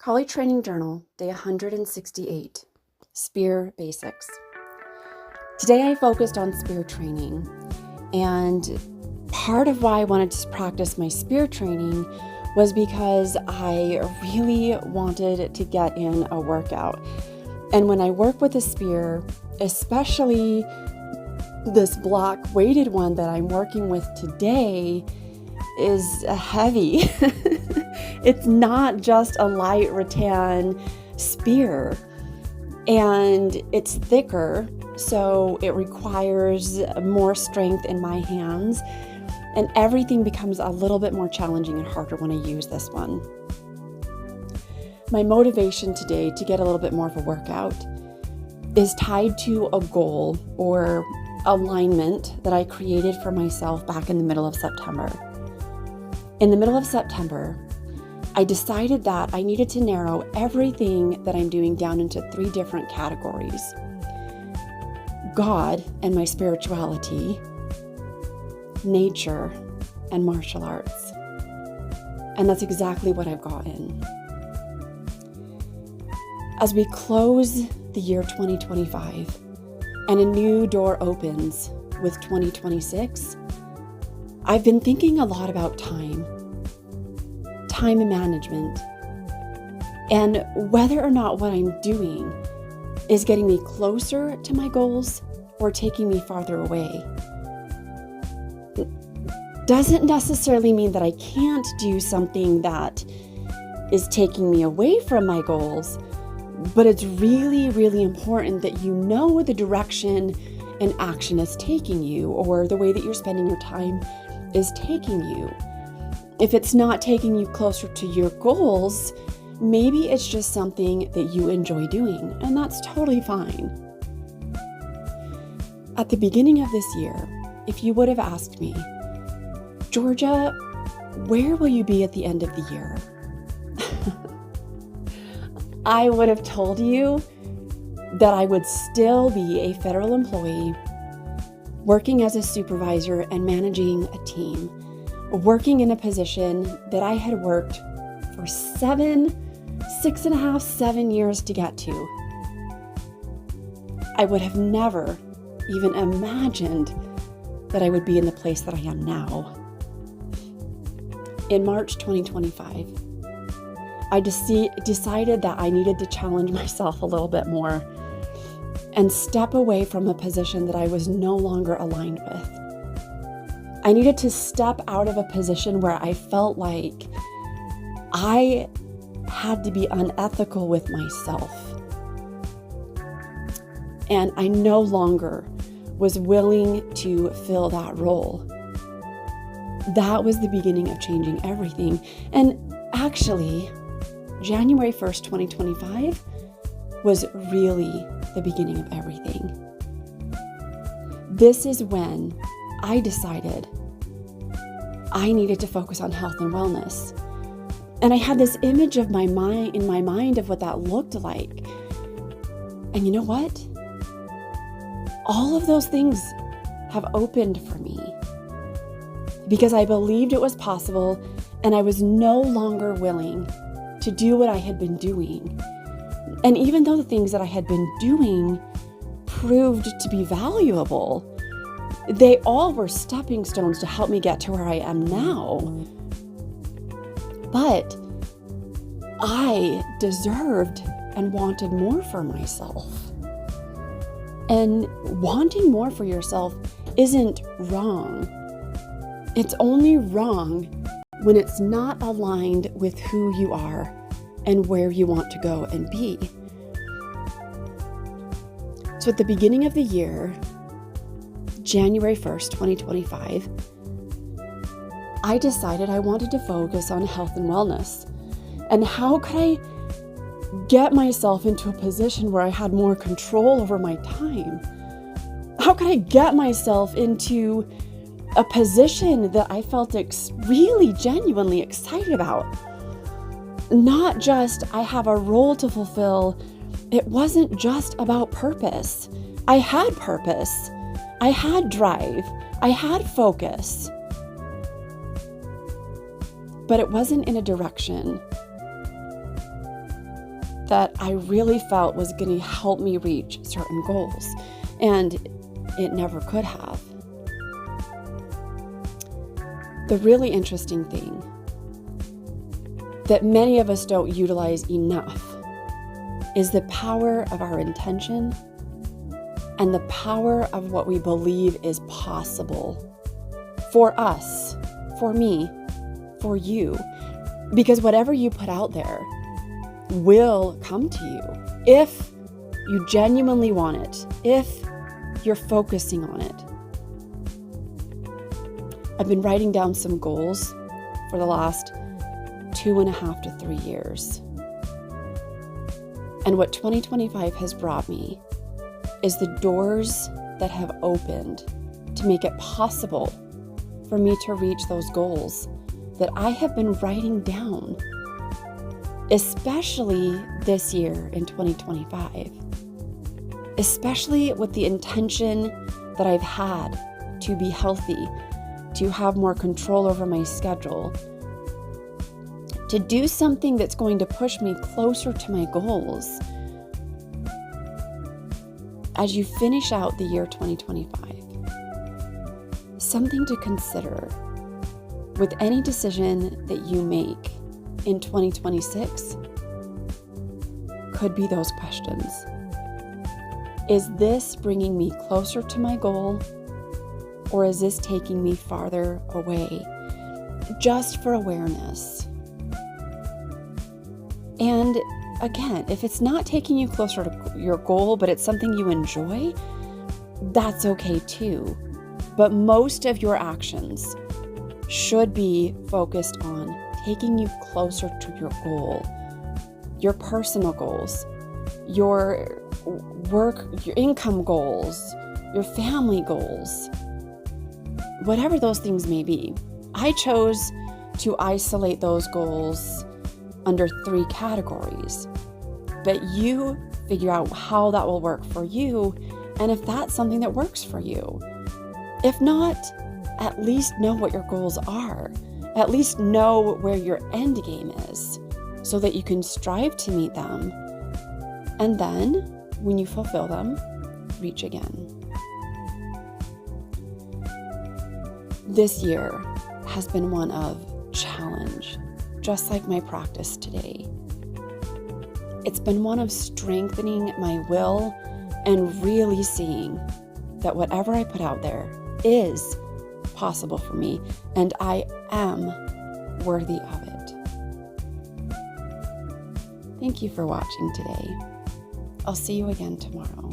Collie Training Journal, day 168, Spear Basics. Today I focused on spear training, and part of why I wanted to practice my spear training was because I really wanted to get in a workout. And when I work with a spear, especially this block weighted one that I'm working with today, is heavy. It's not just a light rattan spear, and it's thicker, so it requires more strength in my hands, and everything becomes a little bit more challenging and harder when I use this one. My motivation today to get a little bit more of a workout is tied to a goal or alignment that I created for myself back in the middle of September. In the middle of September, I decided that I needed to narrow everything that I'm doing down into 3 different categories: God and my spirituality, nature, and martial arts. And that's exactly what I've gotten. As we close the year 2025 and a new door opens with 2026, I've been thinking a lot about time management, and whether or not what I'm doing is getting me closer to my goals or taking me farther away. It doesn't necessarily mean that I can't do something that is taking me away from my goals, but it's really, really important that you know the direction and action is taking you, or the way that you're spending your time is taking you. If it's not taking you closer to your goals, maybe it's just something that you enjoy doing, and that's totally fine. At the beginning of this year, if you would have asked me, Georgia, where will you be at the end of the year? I would have told you that I would still be a federal employee, working as a supervisor and managing a team, working in a position that I had worked for 7 years to get to. I would have never even imagined that I would be in the place that I am now. In March 2025, I decided that I needed to challenge myself a little bit more and step away from a position that I was no longer aligned with. I needed to step out of a position where I felt like I had to be unethical with myself. And I no longer was willing to fill that role. That was the beginning of changing everything. And actually, January 1st, 2025 was really the beginning of everything. This is when I decided I needed to focus on health and wellness. And I had this image of in my mind of what that looked like. And you know what? All of those things have opened for me because I believed it was possible, and I was no longer willing to do what I had been doing. And even though the things that I had been doing proved to be valuable, they all were stepping stones to help me get to where I am now. But I deserved and wanted more for myself. And wanting more for yourself isn't wrong. It's only wrong when it's not aligned with who you are and where you want to go and be. So at the beginning of the year, January 1st, 2025, I decided I wanted to focus on health and wellness. And how could I get myself into a position where I had more control over my time? How could I get myself into a position that I felt really genuinely excited about? Not just I have a role to fulfill. It wasn't just about purpose. I had purpose. I had drive. I had focus. but it wasn't in a direction that I really felt was going to help me reach certain goals, and it never could have. The really interesting thing that many of us don't utilize enough is the power of our intention and the power of what we believe is possible for us, for me, for you. Because whatever you put out there will come to you if you genuinely want it, if you're focusing on it. I've been writing down some goals for the last 2.5 to 3 years. And what 2025 has brought me is the doors that have opened to make it possible for me to reach those goals that I have been writing down, especially this year in 2025, especially with the intention that I've had to be healthy, to have more control over my schedule, to do something that's going to push me closer to my goals. As you finish out the year 2025, something to consider with any decision that you make in 2026 could be those questions. Is this bringing me closer to my goal, or is this taking me farther away? Just for awareness. And again, if it's not taking you closer to your goal, but it's something you enjoy, that's okay too. But most of your actions should be focused on taking you closer to your goal, your personal goals, your work, your income goals, your family goals, whatever those things may be. I chose to isolate those goals under 3 categories, but you figure out how that will work for you and if that's something that works for you. If not, at least know what your goals are. At least know where your end game is so that you can strive to meet them. And then, when you fulfill them, reach again. This year has been one of challenge, just like my practice today. It's been one of strengthening my will and really seeing that whatever I put out there is possible for me, and I am worthy of it. Thank you for watching today. I'll see you again tomorrow.